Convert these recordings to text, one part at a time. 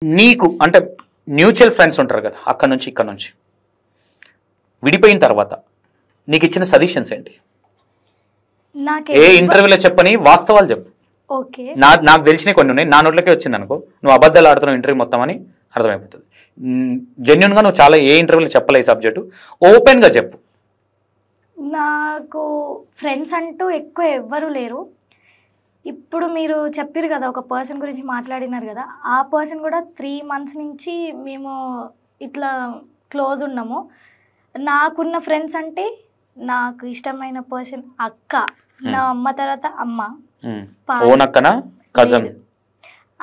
నీకు అంటే mutual friends ఉంటారు కదా, అక్కడ నుంచి ఇక్కడ నుంచి విడిపోయిన తర్వాత నీకు ఇచ్చిన సజెషన్స్ ఏంటి? ఏ ఇంటర్వ్యూలో చెప్పని వాస్తవాలు చెప్పు. నాకు తెలిసిన కొన్ని ఉన్నాయి, నా నోట్లకే వచ్చింది అనుకో, నువ్వు అబద్ధాలు ఆడుతున్నావు ఇంటర్వ్యూ మొత్తం అని అర్థమైపోతుంది. జెన్యున్గా నువ్వు చాలా ఏ ఇంటర్వ్యూలో చెప్పలే ఈ సబ్జెక్టు, ఓపెన్గా చెప్పు. నాకు ఫ్రెండ్స్ అంటూ ఎక్కువ ఎవ్వరూ లేరు. ఇప్పుడు మీరు చెప్పారు కదా, ఒక పర్సన్ గురించి మాట్లాడినారు కదా, ఆ పర్సన్ కూడా 3 months నుంచి మేము ఇట్లా క్లోజ్ ఉన్నాము. నాకున్న ఫ్రెండ్స్ అంటే నాకు ఇష్టమైన పర్సన్ అక్క, నా అమ్మ తర్వాత అమ్మ.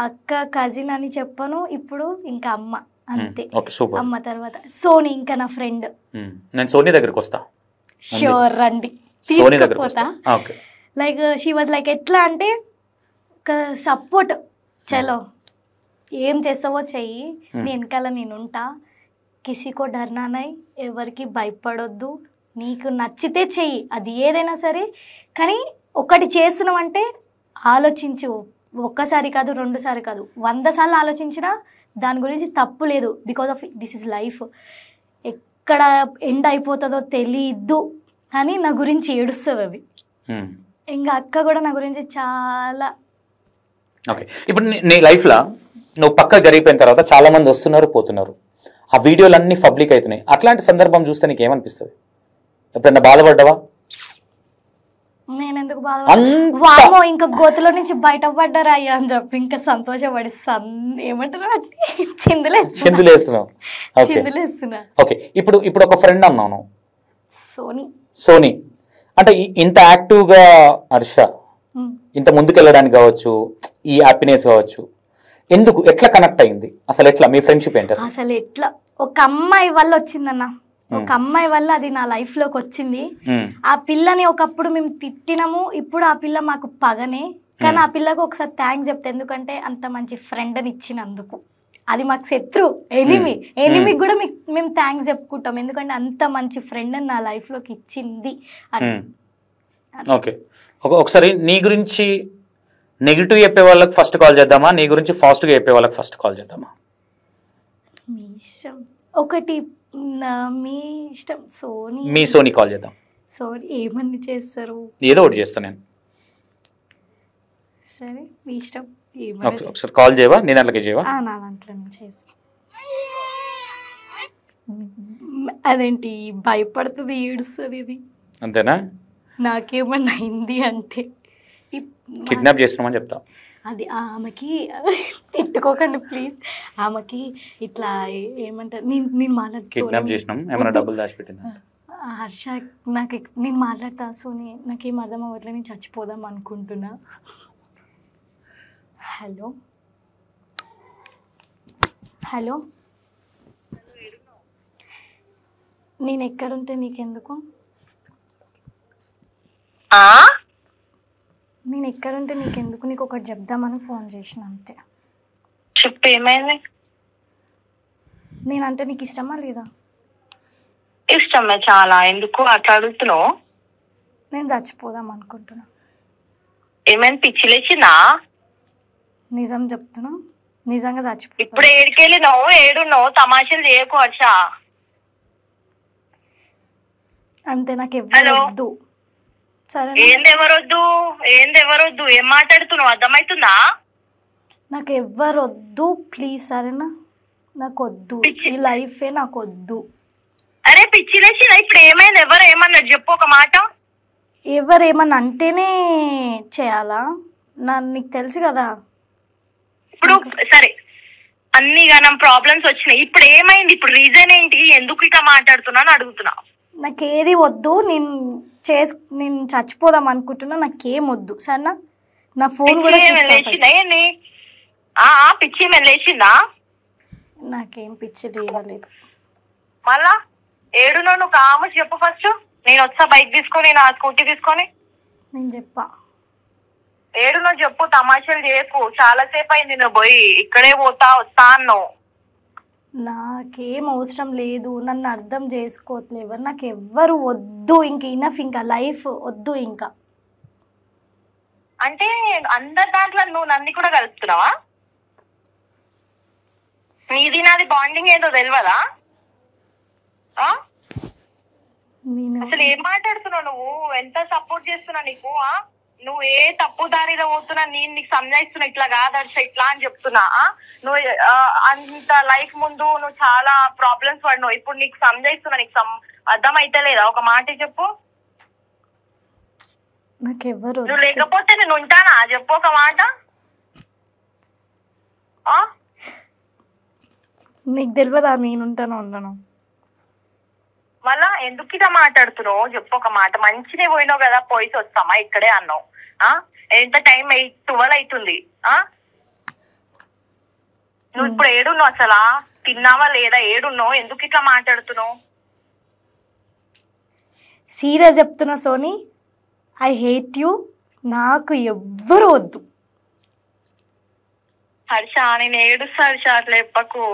అక్క కజిన్ అని చెప్పను ఇప్పుడు, ఇంకా అమ్మ అంతే. అమ్మ తర్వాత సోనీ, ఇంకా నా ఫ్రెండ్. నేను సోనీ దగ్గరికి వస్తా, షూర్ రండి, తీసుకుపోతా. లైక్ షీ వాజ్ లైక్ ఎట్లా అంటే ఒక సపోర్ట్, చలో ఏం చేస్తావో చెయ్యి, నేను వెనకాల నేను ఉంటా, కిసికో డర్నానై, ఎవరికి భయపడొద్దు, నీకు నచ్చితే చెయ్యి, అది ఏదైనా సరే. కానీ ఒకటి చేస్తున్నామంటే ఆలోచించు, ఒక్కసారి కాదు 2 సార్లు కాదు 100 సార్లు ఆలోచించినా దాని గురించి తప్పు లేదు. Because of this is life, ఎక్కడ ఎండ్ అయిపోతుందో తెలీదు అని నా గురించి ఏడుస్తుంది అది. ఇంకా అక్క కూడా నా గురించి చాలా. ఓకే, ఇప్పుడు నీ లైఫ్లో నువ్వు పక్కకు జరిగిపోయిన తర్వాత చాలా మంది వస్తున్నారు పోతున్నారు, ఆ వీడియోలు అన్నీ పబ్లిక్ అవుతున్నాయి. అట్లాంటి సందర్భం చూస్తే నీకు ఏమనిపిస్తుంది? ఎప్పుడన్నా బాధపడ్డావా? నేను ఎందుకు బాధపడ్డా, ఇంకా గోతులో నుంచి బయటపడ్డారా అయ్యా అని చెప్పి ఇంకా సంతోషపడి ఏమంటారు చిందులేస్తున్నా. ఓకే, ఇప్పుడు ఒక ఫ్రెండ్ అన్నాను, సోనీ అంటే ఇంత యాక్టివ్గా హర్ష ఇంత ముందుకెళ్ళడానికి కావచ్చు, ఈ హ్యాపీనెస్ కావచ్చు, ఎందుకు, ఎట్లా కనెక్ట్ అయింది అసలు, ఎట్లా మీ ఫ్రెండ్షిప్ ఏంటి అసలు? ఎట్లా ఒక అమ్మాయి వల్ల వచ్చిందన్న, ఒక అమ్మాయి వల్ల అది నా లైఫ్ లోకి వచ్చింది. ఆ పిల్లని ఒకప్పుడు మేము తిట్టినాము, ఇప్పుడు ఆ పిల్ల మాకు పగనే. కానీ ఆ పిల్లకు ఒకసారి థ్యాంక్స్ చెప్తే, ఎందుకంటే అంత మంచి ఫ్రెండ్ని ఇచ్చినందుకు. అది మాకు శత్రు, ఎనిమికి కూడా మేము థ్యాంక్స్ చెప్పుకుంటాం, ఎందుకంటే అంత మంచి ఫ్రెండ్ నా లైఫ్లోకి ఇచ్చింది. ఓకే, ఒకసారి నీ గురించి నెగిటివ్ చెప్పే వాళ్ళకి ఫస్ట్ కాల్ చేద్దామా, నీ గురించి పాజిటివ్గా చెప్పే వాళ్ళకి ఫస్ట్ కాల్ చేద్దామా? మీ ఇష్టం. ఒకటి మీ ఇష్టం. సోనీ కాల్ చేద్దాం. సోనీ ఏమని చేస్తారు? ఏదో ఒకటి చేస్తాను నేను. సరే మీ ఇష్టం. ఒకసారి కాల్ చేయవా? నేను అట్లకే చేయవా? నా దాంట్లో నేను చేస్తాను. అదేంటి భయపడుతుంది, ఏడుస్తుంది ఇది, అంతేనా? నాకేమన్నా అయింది అంటే కిడ్నాప్ చేస్తున్నామని చెప్తా. అది ఆమెకి తిట్టుకోకండి ప్లీజ్. ఆమెకి ఇట్లా ఏమంటారు, నేను మాట్లాడుతున్నా హర్ష, నాకు నేను మాట్లాడతా సోనీ, నాకేం అర్థం అవ్వట్లేదు, నేను చచ్చిపోదాం అనుకుంటున్నా. హలో హలో, నేను ఎక్కడుంటే నీకెందుకు? నేను ఎక్కడుంటే నీకెందుకు, నీకు ఒకటి చెప్దామని ఫోన్ చేసిన అంతే. చెప్పు, ఏమైంది? నేనంటే నీకు ఇష్టమా లేదా? ఇష్టమే చాలా. ఎందుకు అట్లా అడుగుతున్నావు? నేను చచ్చిపోదాం అనుకుంటున్నా. ఏమైనా పిచ్చి లేచిందా? నిజం చెప్తున్నా, నిజంగా చచ్చిపో. ఇప్పుడు ఏడుకెళ్ళినావు, ఏడున్నావు, తమాషాలు చేయకు హర్ష. అంతే, నాకు ఎవరొద్దు. సరే, ఏందెవరొద్దు? ఏం మాట్లాడుతున్నావు, అర్థమవుతుందా? నాకు ఎవ్వరొద్దు ప్లీజ్, సరేనా? నాకు వద్దు, ఈ లైఫే నాకు వద్దు. అరే పిచ్చి లేచినా, ఇప్పుడు ఏమైంది? ఎవరు ఏమన్నారు చెప్పు ఒక మాట. ఎవరేమన్నా అంటేనే చేయాలా? నీకు తెలుసు కదా. ఇప్పుడు సరే, అన్ని గానం ప్రాబ్లమ్స్ వచ్చినాయి, ఇప్పుడు ఏమైంది? ఇప్పుడు రీజన్ ఏంటి, ఎందుకు ఇట్లా మాట్లాడుతున్నా అని అడుగుతున్నా. నాకేది వద్దు, నేను చచ్చిపోదాం అనుకుంటున్నా, నాకేం వద్దు సరేనా? నా ఫోన్ కూడా పిచ్చి లేచిందా? నాకేం పిచ్చి లేవలేదు. మళ్ళా ఏడునో నువ్వు కామర్స్ చెప్పు ఫస్ట్. నేను వచ్చా బైక్ తీసుకొని, నా స్కూటీ తీసుకొని. నేను చెప్పా. ఏడునో చెప్పు, తమాషాలు చేయకు. చాలా సేపు అయింది నువ్వు పోయి, ఇక్కడే వస్తా అన్నావు. నాకేం అవసరం లేదు, నన్ను అర్థం చేసుకోవట్లేవు, నాకు ఎవ్వరు వద్దు, ఇంక ఇనఫ్, ఇంకా లైఫ్ వద్దు ఇంకా. అంటే అందరి దాంట్లో నువ్వు నన్ను కూడా కలుపుతున్నావా? నీది నాది బాండింగ్ ఏదో తెలియదా? అసలు ఏం మాట్లాడుతున్నావు నువ్వు? ఎంత సపోర్ట్ చేస్తున్నా నీకు? నువ్వు ఏ తప్పు దారిలో పోతున్నా నేను నీకు సంజాయిస్తున్నా, ఇట్లా కాదర్శ ఇట్లా అని చెప్తున్నా. నువ్వు అంత లైఫ్ ముందు నువ్వు చాలా ప్రాబ్లమ్స్ పడినావు, ఇప్పుడు నీకు సంజాయిస్తున్నా, నీకు అర్థం అయితే లేదా? ఒక మాట చెప్పు. నువ్వు లేకపోతే నేను ఉంటానా? చెప్పు ఒక మాట. నీకు తెలియదా నేనుంటాను ఉండను? మళ్ళా ఎందుకు ఇలా మాట్లాడుతున్నావు? చెప్పు ఒక మాట. మంచినే పోయినావు కదా, పోయిసి వస్తామా ఇక్కడే అన్నావు. ఎంత టైం 8-12 అవుతుంది. నువ్వు ఇప్పుడు ఏడున్నావు? అసలు తిన్నావా లేదా? ఏడున్నావు? ఎందుకు ఇట్లా మాట్లాడుతున్నావు? సీరియస్ చెప్తున్నా సోనీ, ఐ హేట్ యూ. నాకు ఎవ్వరు వద్దు. హర్ష నేను ఏడుస్తా హర్ష, అట్లా చెప్పకు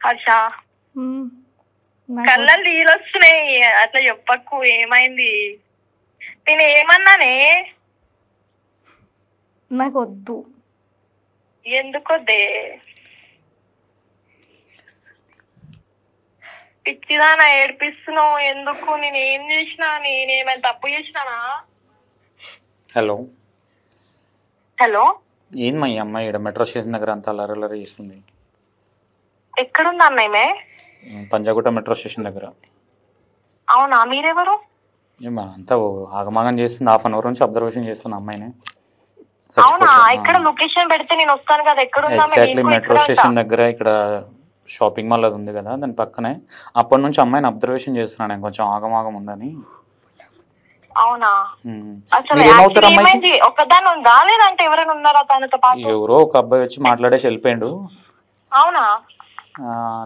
హర్ష. కళ్ళలు నీళ్ళు వస్తున్నాయి, అట్లా చెప్పకు. ఏమైంది? నేను ఏమన్నానే? నాకు వద్దు. ఎందుకు వద్దే? పిచ్చిదానా ఏడిపిస్తున్నావు ఎందుకు? నేను ఏం చేసినా? నేనేమైనా తప్పు చేసినానా? హలో హలో, ఏంది మా అమ్మాయి ఇక్కడ మెట్రో స్టేషన్ దగ్గర అంతా అల్లరి చేస్తుంది? ఎక్కడుందా అమ్మాయి? పంజాగుట్ట మెట్రో స్టేషన్ దగ్గర. అవునా, మీరెవరు? ఏమా అంతా ఆగమాగం చేస్తుంది. 1/2 అవర్ నుంచి అబ్జర్వేషన్ చేస్తున్న అమ్మాయిని. అవునా, ఇక్కడ లొకేషన్ పెడితే నేను వస్తాను కదా. ఎక్కడుందా? ఎగ్జాక్ట్లీ మెట్రో స్టేషన్ దగ్గర, ఇక్కడ షాపింగ్ మాల్ అది ఉంది కదా దాని పక్కనే. అప్పటి నుంచి అమ్మాయిని అబ్జర్వేషన్ చేస్తున్నాను నేను, కొంచెం ఆగమాగం ఉందని. అవునా, అసలు ఒకదాని ఉందా లేదంటే ఎవరైనా ఉన్నారా తనతో పాటు? ఎవరో ఒక అబ్బాయి వచ్చి మాట్లాడేసి వెళ్ళిపోయాడు. అవునా,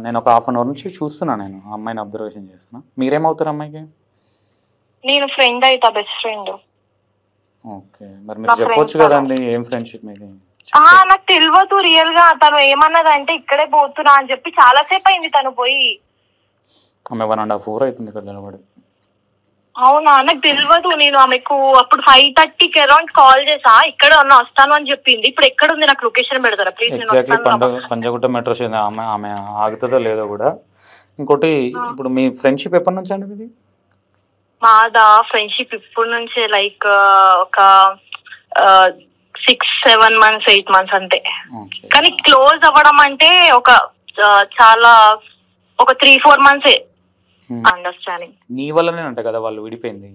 నేను ఒక 1/2 అవర్ నుంచి చూస్తున్నా, నేను అమ్మాయిని అబ్జర్వేషన్ చేస్తున్నా. మీరేమవుతారు అమ్మాయికి? నేను ఫ్రెండ్ అయితా, బెస్ట్ ఫ్రెండ్. ఓకే, మరి మీరు చెప్పొచ్చు కదండి ఏం ఫ్రెండ్షిప్ మీది? నాకు తెలియదు రియల్ గా. తను ఏమన్నదంటే ఇక్కడే పోతున్నా అని చెప్పి చాలా సేపు అయింది తను పోయి. ఆమె 1.5 అవర్ అవుతుంది ఇక్కడ నిలబడి. అవునా, నాకు తెలియదు. నేను ఆమెకు అప్పుడు 5:30కి అరౌండ్ కాల్ చేసా, ఇక్కడ ఉన్నా వస్తాను అని చెప్పింది. ఇప్పుడు ఎక్కడ ఉంది నాకు లొకేషన్ పెడతారా please? Exactly Panjagutta metro station. ఆమె ఆగుతుందో లేదో కూడా. ఇంకోటి, ఇప్పుడు మీ ఫ్రెండ్షిప్ ఎప్పటి నుంచి అండి ఇది? మాదా ఫ్రెండ్షిప్ ఇప్పటి నుంచే లైక్ ఒక 6-7 months 8 months అంతే. కానీ క్లోజ్ అవ్వడం అంటే ఒక చాలా ఒక 3-4 months అండర్స్టాండింగ్. నీ వల్లనే అంట కదా వాళ్ళు విడిపోయింది,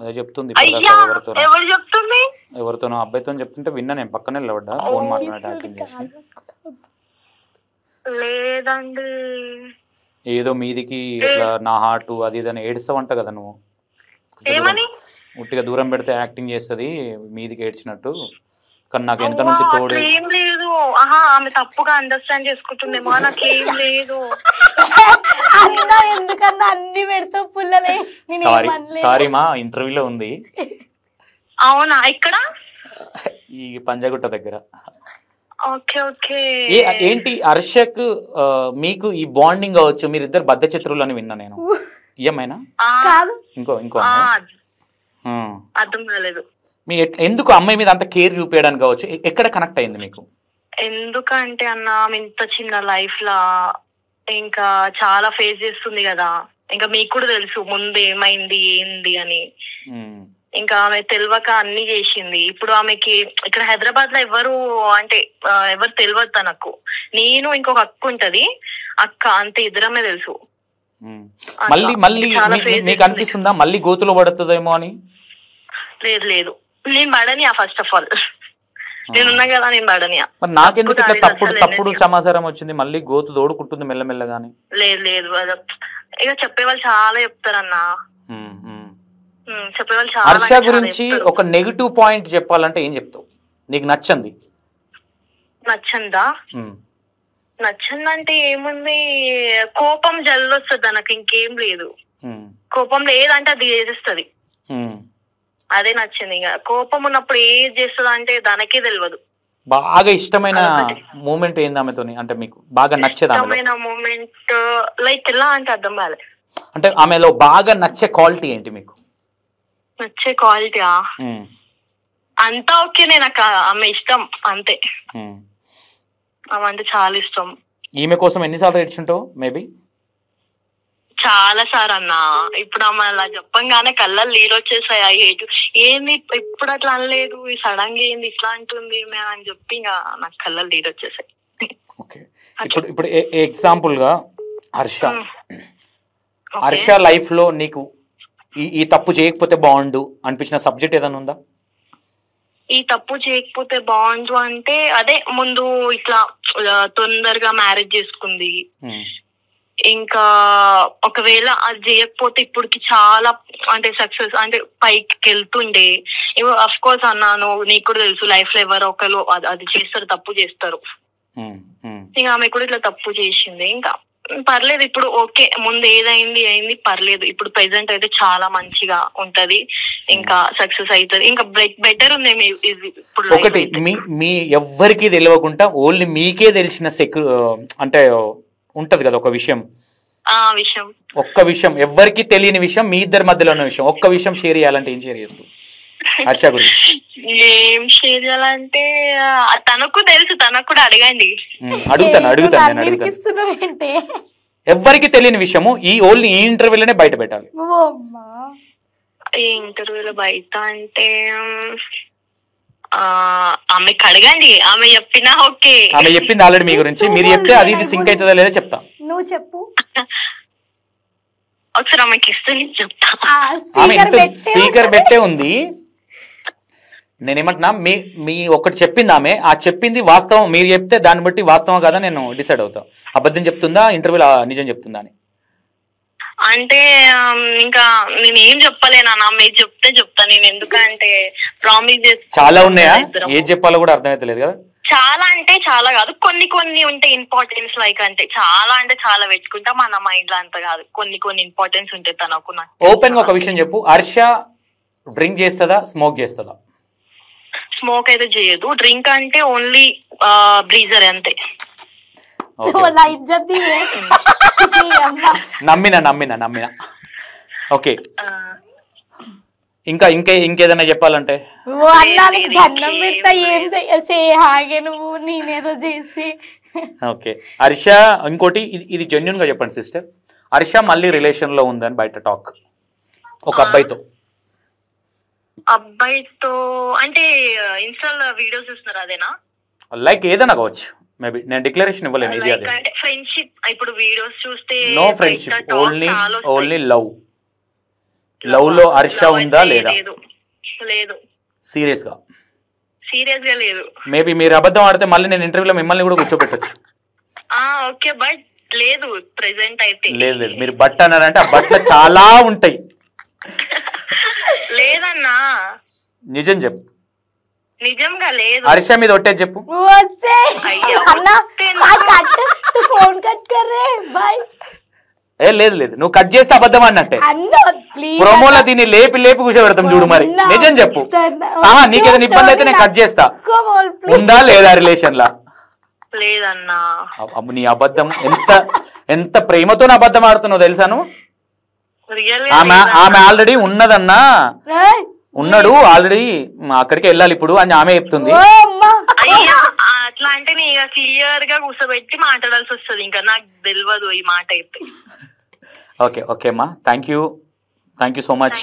అదే చెప్తుంది. ఎవరు చెప్తుంది? ఎవరితోనో అబ్బాయితో చెప్తుంటే విన్నా నేను, పక్కనే నిలబడ్డా ఫోన్ మాట్లాడడానికి చేసి. లేదండి, ఏదో మీదికి ఇట్లా నా హార్ట్ అది ఇదని ఏడుస్తావంట కదా నువ్వు. ఉట్టిగా దూరం పెడితే యాక్టింగ్ చేస్తుంది మీదికి ఏడ్చినట్టు. కానీ నాకు వెనక నుంచి తోడు ఏం లేదు. ఆమె తప్పుగా అండర్స్టాండ్ చేసుకుంటుందేమో. నాకేం లేదు. ఎందుకన్నా అన్ని పెడతావు పుల్లలే. సారీ మా ఇంటర్వ్యూలో ఉంది. అవునా, ఇక్కడ ఈ పంజాగుట్ట దగ్గర. Okay okay. ఏంటి హర్షక్ మీకు ఈ బాండింగ్ కావచ్చు, మీరిద్దరు బద్ధచిత్రులు అని విన్నా నేను. ఏమైనా ఇంకో అర్థం కాలేదు. మీ ఎందుకు అమ్మాయి మీద అంత కేర్ చూపించడానికి కావచ్చు, ఎక్కడ కనెక్ట్ అయింది మీకు? ఎందుకంటే అన్న ఇంత చిన్న లైఫ్ లా ఇంకా చాలా ఫేస్ చేస్తుంది కదా. ఇంకా మీకు కూడా తెలుసు ముందు ఏమైంది ఏంది అని. ఇంకా ఆమె తెలియక అన్ని చేసింది. ఇప్పుడు ఆమెకి ఇక్కడ హైదరాబాద్ లో ఎవరు తెలియదు తనకు. నేను ఇంకొక అక్క ఉంటది, అక్క అంతే, ఇద్దరమే తెలుసు. మళ్ళీ మీకు అనిపిస్తుందా మళ్ళీ గోతులో పడుతుందేమో అని? లేదు లేదు, నేను పడనియా. ఫస్ట్ ఆఫ్ ఆల్ నేనున్నా కదా, నేను పడనియా. నాకెందుకు ఇట్లా తప్పుడు సమాచారం వచ్చింది, మళ్ళీ గోతు తోడుకుంటుంది మెల్లమెల్లగాని? లేదు లేదు, ఇక చెప్పేవాళ్ళు చాలా చెప్తారన్నా. చెప్పేవాళ్ళు చాలా. హర్ష గురించి ఒక నెగిటివ్ పాయింట్ చెప్పాలంటే ఏం చెప్తావు? నీకు నచ్చంది? నచ్చందా? నచ్చందంటే ఏముంది, కోపం జల్లొస్తుంది తనకు, ఇంకేం లేదు. కోపం లేదంటే అది చేసేస్తుంది, అదే నచ్చింది. ఇంకా కోపం ఉన్నప్పుడు ఏది చేస్తుంది అంటే దానికే తెలియదు. బాగా ఇష్టమైన మూమెంట్ ఏంది ఆమెతోని? అంటే మీకు బాగా నచ్చేది ఇష్టమైన మూమెంట్ లైక్ ఎలా అంటే అర్థం కాలే. అంటే ఆమెలో బాగా నచ్చే క్వాలిటీ ఏంటి మీకు? నచ్చే క్వాలిటీయా? అంతా ఓకేనే, నాకు ఆమె ఇష్టం అంతే. ఆమె అంటే చాలా ఇష్టం. ఈమె కోసం ఎన్నిసార్లు ఏడ్చుంటావు? మేబీ చాలా సార్ అన్న. ఇప్పుడు ఆమె అలా చెప్పంగానే కళ్ళల్లో నీళ్ళు వచ్చేసాయి. ఆ ఏటు ఏంది ఇప్పుడు అట్లా అనలేదు, ఈ సడన్ గా ఏంది ఇట్లా అంటుంది అని చెప్పి ఇంకా నాకు కళ్ళల్లో నీళ్ళు వచ్చేసాయి. ఓకే, ఇప్పుడు ఎగ్జాంపుల్ గా హర్ష లైఫ్ లో నీకు ఈ తప్పు చేయకపోతే బాగుండు అనిపించిన సబ్జెక్ట్ ఏదైనా ఉందా? ఈ తప్పు చేయకపోతే బాగుండు అంటే అదే ముందు ఇట్లా తొందరగా మ్యారేజ్ చేసుకుంది. ఇంకా ఒకవేళ అది చేయకపోతే ఇప్పటికి చాలా అంటే సక్సెస్ అంటే పైకి వెళ్తుండే. అఫ్ కోర్స్ అన్నాను, నీకు కూడా తెలుసు లైఫ్ లో ఎవరో ఒకరు అది చేస్తారు, తప్పు చేస్తారు. ఇంకా ఆమె కూడా ఇట్లా తప్పు చేసింది. ఇంకా పర్లేదు, ఇప్పుడు ఓకే, ముందు ఏదైంది అయింది పర్లేదు. ఇప్పుడు ప్రెసెంట్ అయితే చాలా మంచిగా ఉంటది, ఇంకా సక్సెస్ అవుతుంది, ఇంకా బెటర్ ఉంది. ఇప్పుడు ఒకటి మీ ఎవ్వరికి తెలియకుండా ఓన్లీ మీకే తెలిసిన అంటే ఉంటది కదా ఒక విషయం, ఒక్క విషయం ఎవ్వరికి తెలియని విషయం, మీ ఇద్దరి మధ్యలో ఉన్న విషయం, ఒక్క విషయం షేర్ చేయాలంటే ఏం షేర్ చేస్తూ హర్ష గురించి? ఏం షేర్ చేయాలంటే తనకు తెలుసు, తనకు కూడా అడగండి. అడుగుతాను. ఎవ్వరికి తెలియని విషయము ఈ ఓన్లీ ఈ ఇంటర్వ్యూలోనే బయట పెట్టాలి. ఈ ఇంటర్వ్యూలో బయట అంటే ఆమెకు అడగండి, ఆమె చెప్పినా ఓకే. ఆమె చెప్పింది ఆల్రెడీ మీ గురించి, మీరు చెప్తే అది ఇది సింక్ అవుతుందా లేదా చెప్తా. నువ్వు చెప్పు ఒకసారి ఆమెకి ఇస్తే చెప్తా. స్పీకర్ పెట్టే ఉంది. నేనేమంటున్నా, మీ ఒకటి చెప్పింది ఆమె, ఆ చెప్పింది వాస్తవం, మీరు చెప్తే దాన్ని బట్టి వాస్తవం కదా నేను డిసైడ్ అవుతా. అబద్ధం చెప్తుందా ఇంటర్వ్యూలో నిజం చెప్తుందా అని. అంటే ఇంకా నేను ఏం చెప్పలేనా, మీరు చెప్తే చెప్తా. నేను ఎందుకంటే ప్రామిస్ చాలా ఉన్నాయా, ఏం చెప్పాలో కూడా అర్థమైతలేదు కదా. చాలా అంటే చాలా కాదు, కొన్ని ఉంటాయి ఇంపార్టెన్స్. లైక్ అంటే చాలా పెట్టుకుంటా, మన మైండ్ లో అంత కాదు, కొన్ని ఇంపార్టెన్స్ ఉంటాయి తనకు. ఓపెన్ గా ఒక విషయం చెప్పు, హర్ష డ్రింక్ చేస్తుందా, స్మోక్ చేస్తుందా? స్మోక్ అయితే చేయదు, డ్రింక్ అంటే ఓన్లీ బ్రీజర్ అంతే. నమ్మినా. ఓకే, ఇంకేదైనా చెప్పాలంటే? ఓకే, హర్ష ఇంకోటి ఇది జెన్యున్ గా చెప్పండి సిస్టర్, హర్ష మళ్ళీ రిలేషన్ లో ఉందని బయట టాక్ ఒక అబ్బాయితో అంటే ఇన్స్టాల్ వీడియోస్ చూస్తున్నారు అదేనా? లైక్ ఏదైనా కావచ్చు, మేబీ నేను డిక్లరేషన్ ఇవ్వలేను. ఇది అదే ఫ్రెండ్షిప్, ఇప్పుడు వీడియోస్ చూస్తే నో ఫ్రెండ్షిప్, ఓన్లీ లవ్ లో హర్ష ఉందా లేదా? లేదు. సీరియస్ గా లేదు. మేబీ మీరు అబద్ధం ఆడితే మళ్ళీ నేను ఇంటర్వ్యూలో మిమ్మల్ని కూడా కూర్చోబెట్టచ్చు. ఓకే, బట్ లేదు ప్రెసెంట్ అయితే. లేదు, మీరు బట్ అన్నారంటే ఆ బట్టలు చాలా ఉంటాయి. లేదన్నా, నిజం చెప్పు. నిజంగా లేదు. హర్ష మీద ఒట్టేది చెప్పు. లేదు నువ్వు కట్ చేస్తే అబద్ధం అన్నట్టే. ప్రోమోలో దీన్ని లేపి కూర్చోబెడతాం చూడు. మరి నిజం చెప్పు. నీకేదైనా ఇబ్బంది అయితే నేను కట్ చేస్తా. ఉందా లేదా రిలేషన్ లా? లేదన్నా. నీ అబద్ధం ఎంత ప్రేమతో అబద్ధం ఆడుతున్నావు తెలుసాను. ఆమె ఆల్రెడీ ఉన్నదన్నా, ఉన్నాడు ఆల్రెడీ, అక్కడికి వెళ్ళాలి ఇప్పుడు అని ఆమె చెప్తుంది. అట్లా అంటే నేను క్లియర్ గా కూర్చోబెట్టి మాట్లాడాల్సి వస్తుంది, ఇంకా నాకు తెలియదు ఈ మాట అయితే. ఓకే అమ్మా, థ్యాంక్ యూ సో మచ్.